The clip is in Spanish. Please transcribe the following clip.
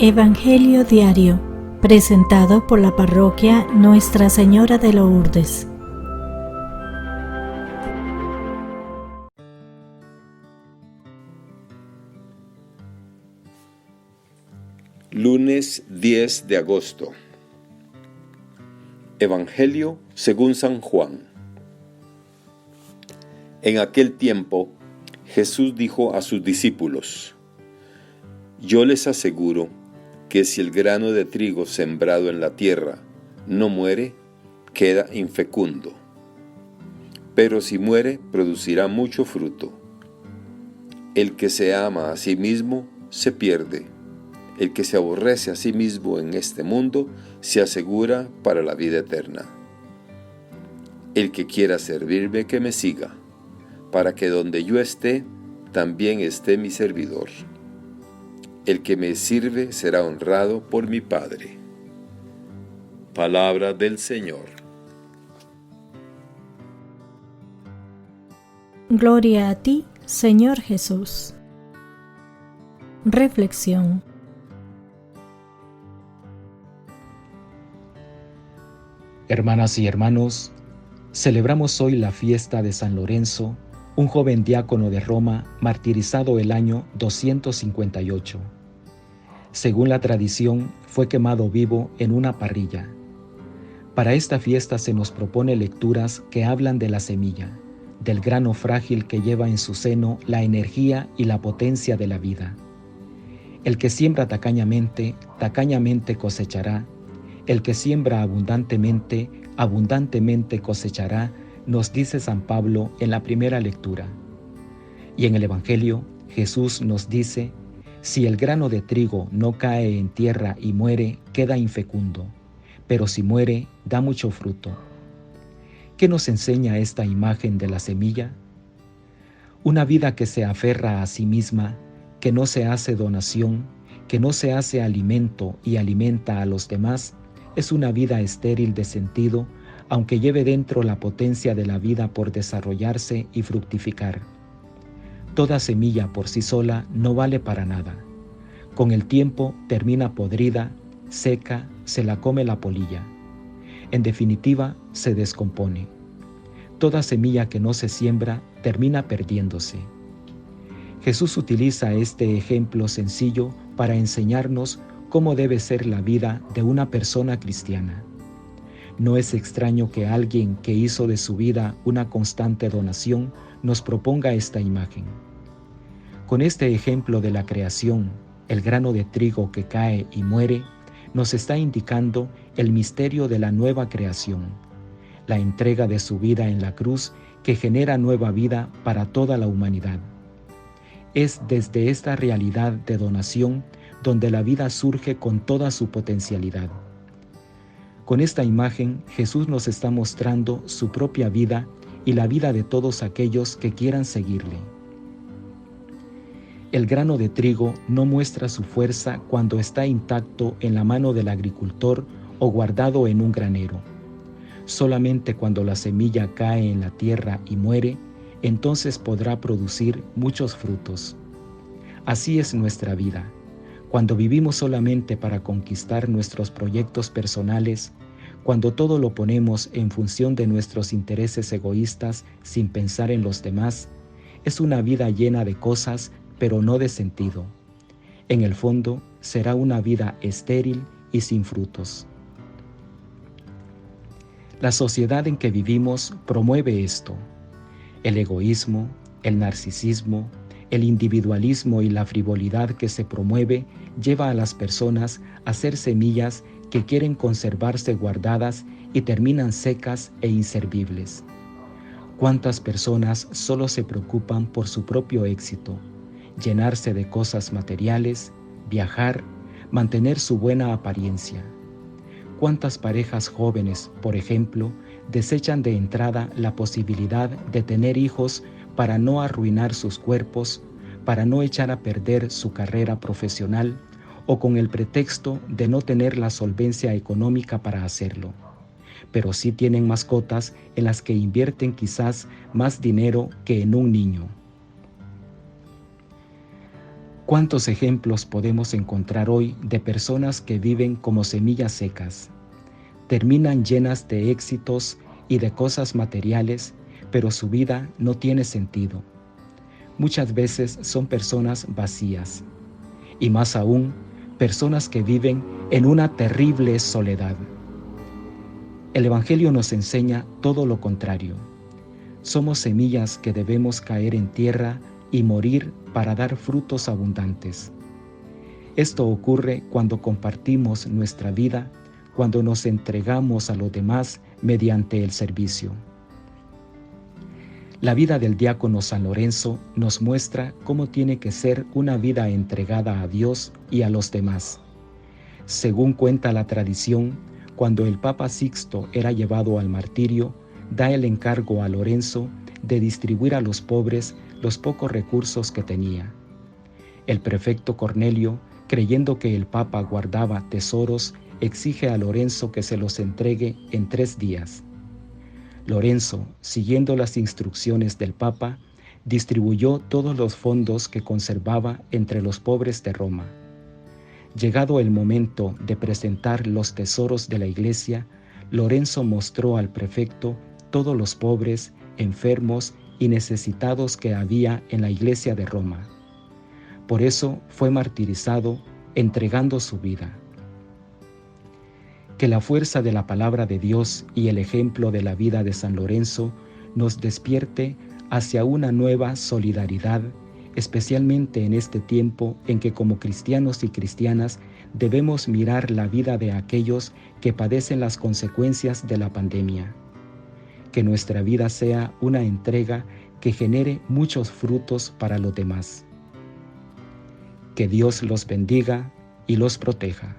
Evangelio Diario, presentado por la Parroquia Nuestra Señora de Lourdes. Lunes 10 de agosto. Evangelio según San Juan. En aquel tiempo, Jesús dijo a sus discípulos: Yo les aseguro que si el grano de trigo sembrado en la tierra no muere, queda infecundo. Pero si muere, producirá mucho fruto. El que se ama a sí mismo se pierde. El que se aborrece a sí mismo en este mundo se asegura para la vida eterna. El que quiera servirme, que me siga, para que donde yo esté, también esté mi servidor. El que me sirve será honrado por mi Padre. Palabra del Señor. Gloria a ti, Señor Jesús. Reflexión. Hermanas y hermanos, celebramos hoy la fiesta de San Lorenzo, un joven diácono de Roma martirizado el año 258. Según la tradición, fue quemado vivo en una parrilla. Para esta fiesta se nos propone lecturas que hablan de la semilla, del grano frágil que lleva en su seno la energía y la potencia de la vida. El que siembra tacañamente, tacañamente cosechará. El que siembra abundantemente, abundantemente cosechará, nos dice San Pablo en la primera lectura. Y en el Evangelio, Jesús nos dice: si el grano de trigo no cae en tierra y muere, queda infecundo, pero si muere, da mucho fruto. ¿Qué nos enseña esta imagen de la semilla? Una vida que se aferra a sí misma, que no se hace donación, que no se hace alimento y alimenta a los demás, es una vida estéril de sentido, aunque lleve dentro la potencia de la vida por desarrollarse y fructificar. Toda semilla por sí sola no vale para nada. Con el tiempo termina podrida, seca, se la come la polilla. En definitiva, se descompone. Toda semilla que no se siembra termina perdiéndose. Jesús utiliza este ejemplo sencillo para enseñarnos cómo debe ser la vida de una persona cristiana. No es extraño que alguien que hizo de su vida una constante donación nos proponga esta imagen. Con este ejemplo de la creación, el grano de trigo que cae y muere, nos está indicando el misterio de la nueva creación, la entrega de su vida en la cruz que genera nueva vida para toda la humanidad. Es desde esta realidad de donación donde la vida surge con toda su potencialidad. Con esta imagen, Jesús nos está mostrando su propia vida y la vida de todos aquellos que quieran seguirle. El grano de trigo no muestra su fuerza cuando está intacto en la mano del agricultor o guardado en un granero. Solamente cuando la semilla cae en la tierra y muere, entonces podrá producir muchos frutos. Así es nuestra vida. Cuando vivimos solamente para conquistar nuestros proyectos personales, cuando todo lo ponemos en función de nuestros intereses egoístas sin pensar en los demás, es una vida llena de cosas, pero no de sentido. En el fondo, será una vida estéril y sin frutos. La sociedad en que vivimos promueve esto: el egoísmo, el narcisismo, el individualismo y la frivolidad que se promueve lleva a las personas a ser semillas que quieren conservarse guardadas y terminan secas e inservibles. ¿Cuántas personas solo se preocupan por su propio éxito, llenarse de cosas materiales, viajar, mantener su buena apariencia? ¿Cuántas parejas jóvenes, por ejemplo, desechan de entrada la posibilidad de tener hijos para no arruinar sus cuerpos, para no echar a perder su carrera profesional o con el pretexto de no tener la solvencia económica para hacerlo? Pero sí tienen mascotas en las que invierten quizás más dinero que en un niño. ¿Cuántos ejemplos podemos encontrar hoy de personas que viven como semillas secas? Terminan llenas de éxitos y de cosas materiales, pero su vida no tiene sentido. Muchas veces son personas vacías, y más aún, personas que viven en una terrible soledad. El Evangelio nos enseña todo lo contrario. Somos semillas que debemos caer en tierra y morir para dar frutos abundantes. Esto ocurre cuando compartimos nuestra vida, cuando nos entregamos a los demás mediante el servicio. La vida del diácono San Lorenzo nos muestra cómo tiene que ser una vida entregada a Dios y a los demás. Según cuenta la tradición, cuando el Papa Sixto era llevado al martirio, da el encargo a Lorenzo de distribuir a los pobres los pocos recursos que tenía. El prefecto Cornelio, creyendo que el Papa guardaba tesoros, exige a Lorenzo que se los entregue en 3 días. Lorenzo, siguiendo las instrucciones del Papa, distribuyó todos los fondos que conservaba entre los pobres de Roma. Llegado el momento de presentar los tesoros de la iglesia, Lorenzo mostró al prefecto todos los pobres, enfermos y necesitados que había en la iglesia de Roma. Por eso fue martirizado, entregando su vida. Que la fuerza de la palabra de Dios y el ejemplo de la vida de San Lorenzo nos despierte hacia una nueva solidaridad, especialmente en este tiempo en que como cristianos y cristianas debemos mirar la vida de aquellos que padecen las consecuencias de la pandemia. Que nuestra vida sea una entrega que genere muchos frutos para los demás. Que Dios los bendiga y los proteja.